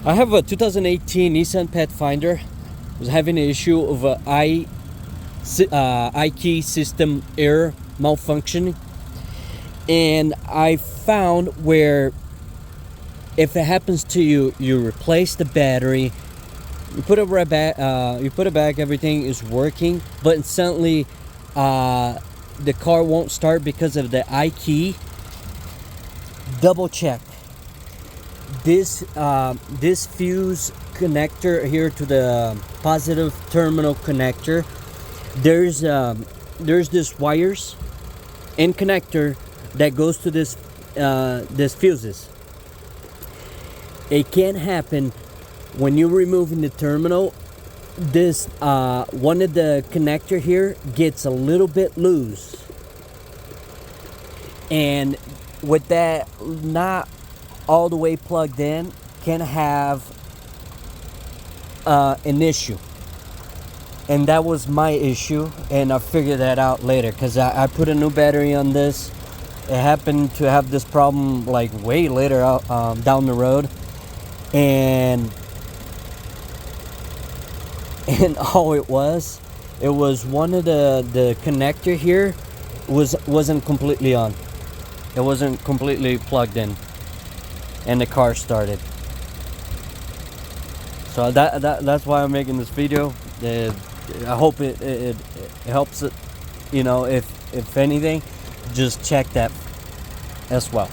I have a 2018 Nissan Pathfinder. I was having an issue of a key system error malfunction, and I found where if it happens to you, you replace the battery, you put it right back, everything is working, but suddenly the car won't start because of the I key. Double check this fuse connector here to the positive terminal connector. There's this wires and connector that goes to this fuses. It can happen when you're removing the terminal. This one of the connector here gets a little bit loose, and with that not all the way plugged in, can have an issue. And that was my issue, and I figured that out later because I put a new battery on this. It happened to have this problem like way later out down the road, and all it was one of the connector here wasn't completely on. It wasn't completely plugged in, and the car started. So that's why I'm making this video. I hope it helps it. You know, if anything, just check that as well.